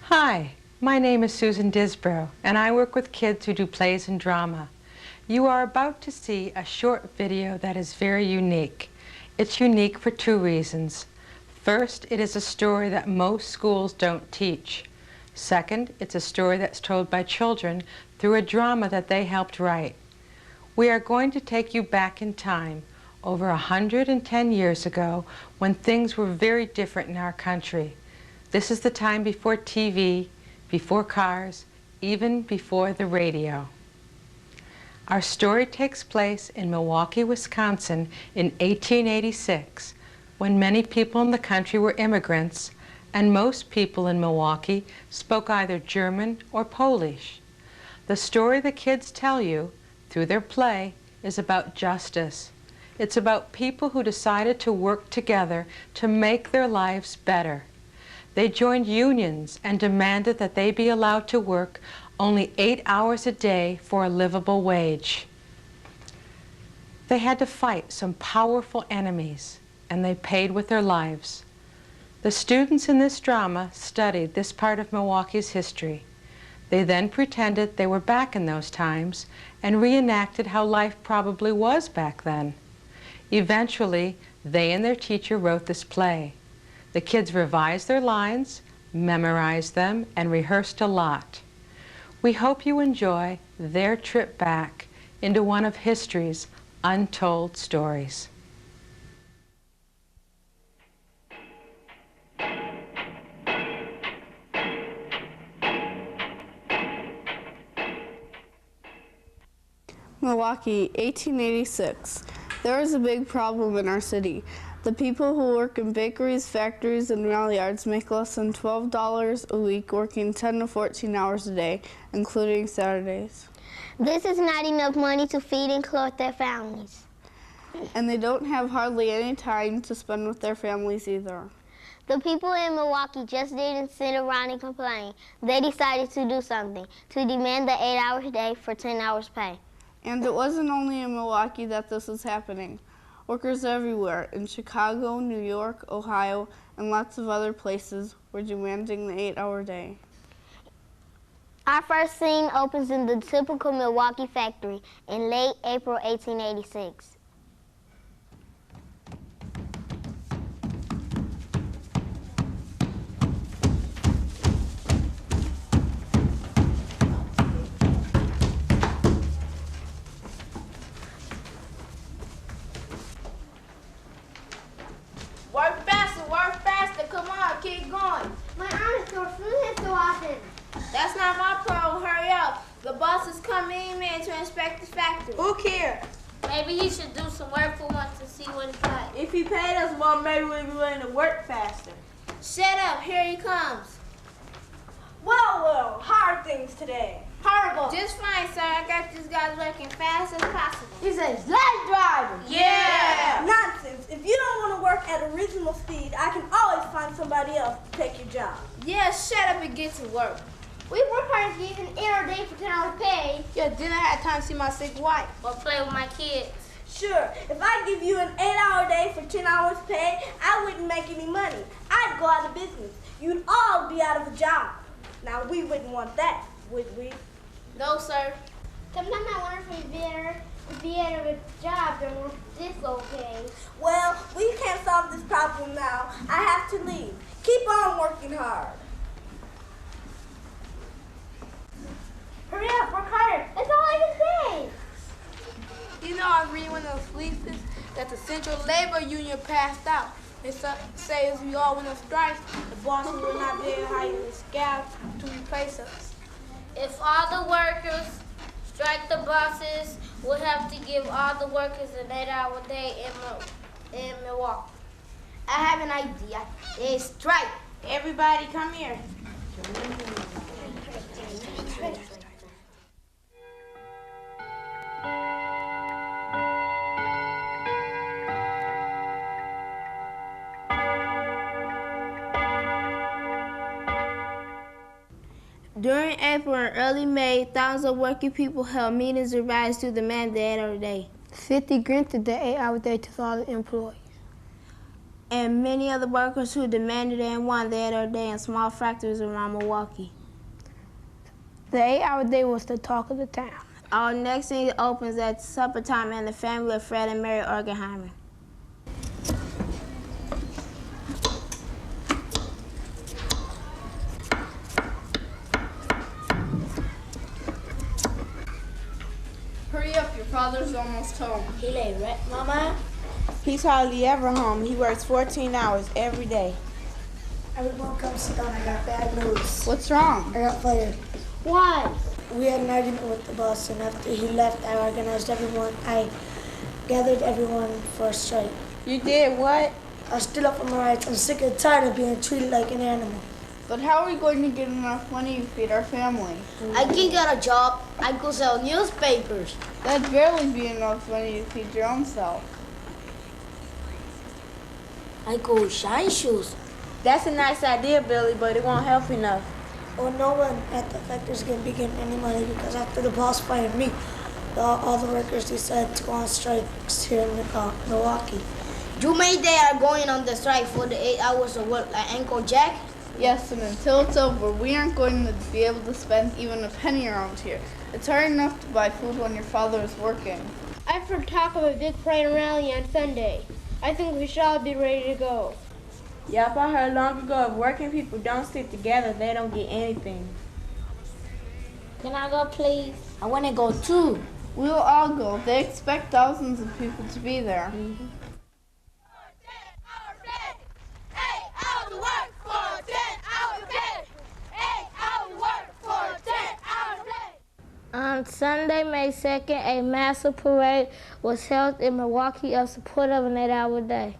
Hi, my name is Susan Disbrow, and I work with kids who do plays and drama. You are about to see a short video that is very unique. It's unique for two reasons. First, it is a story that most schools don't teach. Second, it's a story that's told by children through a drama that they helped write. We are going to take you back in time, over 110 years ago, when things were very different in our country. This is the time before TV, before cars, even before the radio. Our story takes place in Milwaukee, Wisconsin in 1886, when many people in the country were immigrants, and most people in Milwaukee spoke either German or Polish. The story the kids tell you, through their play, is about justice. It's about people who decided to work together to make their lives better. They joined unions and demanded that they be allowed to work only 8 hours a day for a livable wage. They had to fight some powerful enemies, and they paid with their lives. The students in this drama studied this part of Milwaukee's history. They then pretended they were back in those times and reenacted how life probably was back then. Eventually, they and their teacher wrote this play. The kids revised their lines, memorized them, and rehearsed a lot. We hope you enjoy their trip back into one of history's untold stories. Milwaukee, 1886. There was a big problem in our city. The people who work in bakeries, factories, and rail yards make less than $12 a week, working 10 to 14 hours a day, including Saturdays. This is not enough money to feed and clothe their families. And they don't have hardly any time to spend with their families either. The people in Milwaukee just didn't sit around and complain. They decided to do something, to demand the 8 hours a day for 10 hours pay. And it wasn't only in Milwaukee that this was happening. Workers everywhere, in Chicago, New York, Ohio, and lots of other places, were demanding the 8-hour day. Our first scene opens in the typical Milwaukee factory in late April 1886. Work faster, come on, keep going. My arm is sore from hit so often. That's not my problem, hurry up. The boss is coming in to inspect the factory. Who cares? Maybe he should do some work for once to see what it's like. If he paid us more, maybe we'd be willing to work faster. Shut up, here he comes. Well, how are things today? Horrible. Just fine, sir. I got these guys working fast as possible. He's a slave driver. Yeah. Nonsense. If you don't want to work at a reasonable speed, I can always find somebody else to take your job. Yeah, shut up and get to work. We work hard to get an 8-hour day for 10 hours pay. Yeah, then I had time to see my sick wife. Or play with my kids. Sure, if I give you an 8-hour day for 10 hours pay, I wouldn't make any money. I'd go out of business. You'd all be out of a job. Now, we wouldn't want that, would we? No, sir. Sometimes I wonder if we'd be out of a job and work this okay. Well, we can't solve this problem now. I have to leave. Keep on working hard. Hurry up, work harder. That's all I can say. You know, I read one of those leaflets that the Central Labor Union passed out. It says we all went on strike, the bosses will not be able to hire the scouts to replace us. If all the workers strike, the bosses will have to give all the workers an 8-hour day in Milwaukee. I have an idea. A strike. Everybody come here. During April and early May, thousands of working people held meetings and rallies to demand the 8-hour day. 50 granted the 8-hour day to all the employees. and many other workers who demanded and wanted the 8-hour day in small factories around Milwaukee. The 8-hour day was the talk of the town. Our next scene opens at supper time in the family of Fred and Mary Orgenheimer. Hurry up, your father's almost home. He late, right, Mama? He's hardly ever home. He works 14 hours every day. Everyone come sit down. I got bad news. What's wrong? I got fired. Why? We had an argument with the boss, and after he left, I organized everyone. I gathered everyone for a strike. You did what? I stood up for my rights. I'm sick and tired of being treated like an animal. But how are we going to get enough money to feed our family? I can get a job. I could sell newspapers. That'd barely be enough money to feed your own self. I could shine shoes. That's a nice idea, Billy, but it won't help enough. Well, no one at the factory is going to be getting any money because after the boss fired me, all the workers decided to go on strikes here in Milwaukee. You mean they are going on the strike for the 8 hours of work like Uncle Jack? Yes, and until it's over, we aren't going to be able to spend even a penny around here. It's hard enough to buy food when your father is working. I've heard talk of a big parade and rally on Sunday. I think we should all be ready to go. Yep, I heard long ago if working people don't stick together, they don't get anything. Can I go, please? I want to go too. We'll all go. They expect thousands of people to be there. On Sunday, May 2nd, a massive parade was held in Milwaukee in support of an 8-hour day.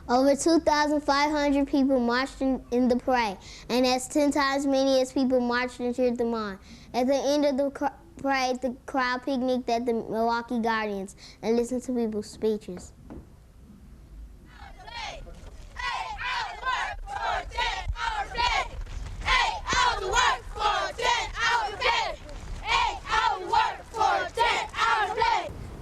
Over 2,500 people marched in the parade, and that's 10 times many as people marched and cheered them on. At the end of the parade, the crowd picnicked at the Milwaukee Guardians and listened to people's speeches.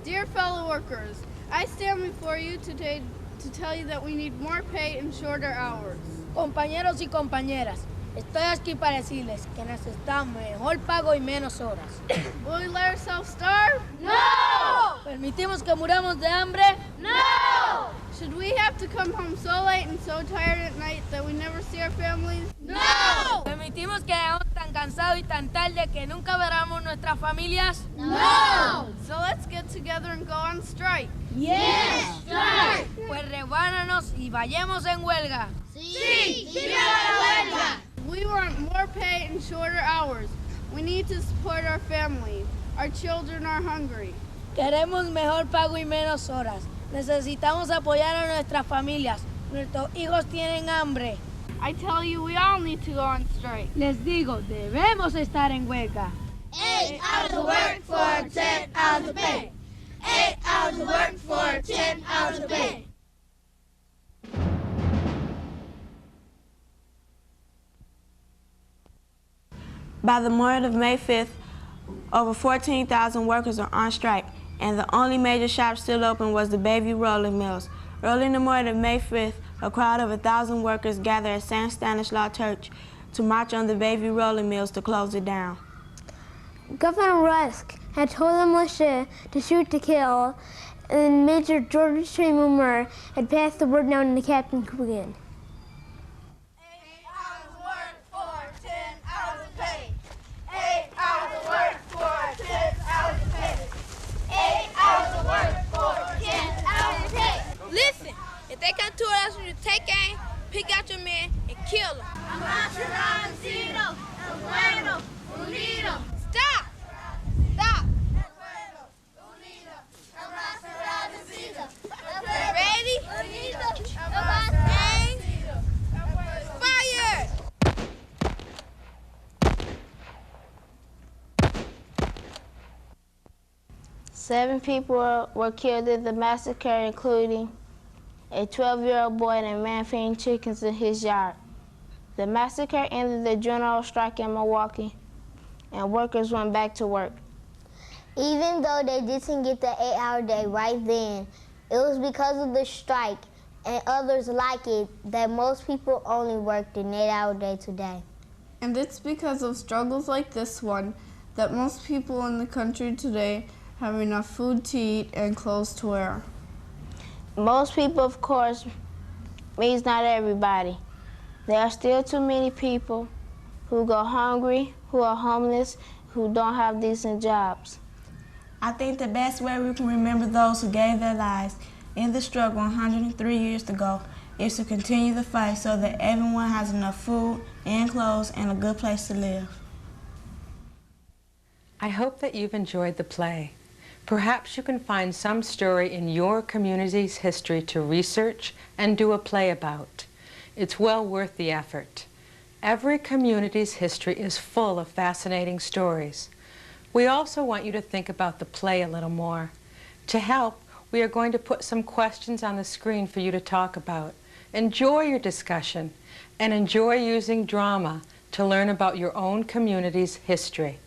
Dear fellow workers, I stand before you today to tell you that we need more pay and shorter hours. Compañeros y compañeras, estoy aquí para decirles que necesitamos mejor pago y menos horas. Will we let ourselves starve? ¡No! ¿Permitimos que muramos de hambre? No! Should we have to come home so late and so tired at night that we never see our families? ¡No! ¿Permitimos que llegamos tan cansados y tan tarde que nunca veramos nuestras familias? No! So let's get together and go on strike. Yes! Strike! Pues rebánanos y vayamos en huelga. Sí, ¡viva la huelga! We want more pay and shorter hours. We need to support our families. Our children are hungry. Queremos mejor pago y menos horas. Necesitamos apoyar a nuestras familias. Nuestros hijos tienen hambre. I tell you, we all need to go on strike. Les digo, debemos estar en huelga. 8 hours of work for 10 hours of pay. 8 hours of work for 10 hours of pay. By the morning of May 5th, over 14,000 workers are on strike, and the only major shop still open was the Bayview Rolling Mills. Early in the morning of May 5th, a crowd of 1,000 workers gathered at St. Stanislaus Church to march on the Bayview Rolling Mills to close it down. Governor Rusk had told the militia to shoot to kill, and Major George Trammell Moore had passed the word down to Captain Coogan. 8 hours of work for 10 hours of pay. 8 hours of work for 10 hours of pay. 8 hours of work for 10 hours of pay. Listen, if they come to us when you take aim, pick out your men and kill them. Stop! Stop! Ready? Aim! Fire! Seven people were killed in the massacre, including a 12-year-old boy and a man feeding chickens in his yard. The massacre ended the general strike in Milwaukee, and workers went back to work. Even though they didn't get the 8-hour day right then, it was because of the strike and others like it that most people only worked an 8-hour day today. And it's because of struggles like this one that most people in the country today have enough food to eat and clothes to wear. Most people, of course, means not everybody. There are still too many people who go hungry, who are homeless, who don't have decent jobs. I think the best way we can remember those who gave their lives in the struggle 103 years ago is to continue the fight so that everyone has enough food and clothes and a good place to live. I hope that you've enjoyed the play. Perhaps you can find some story in your community's history to research and do a play about. It's well worth the effort. Every community's history is full of fascinating stories. We also want you to think about the play a little more. To help, we are going to put some questions on the screen for you to talk about. Enjoy your discussion and enjoy using drama to learn about your own community's history.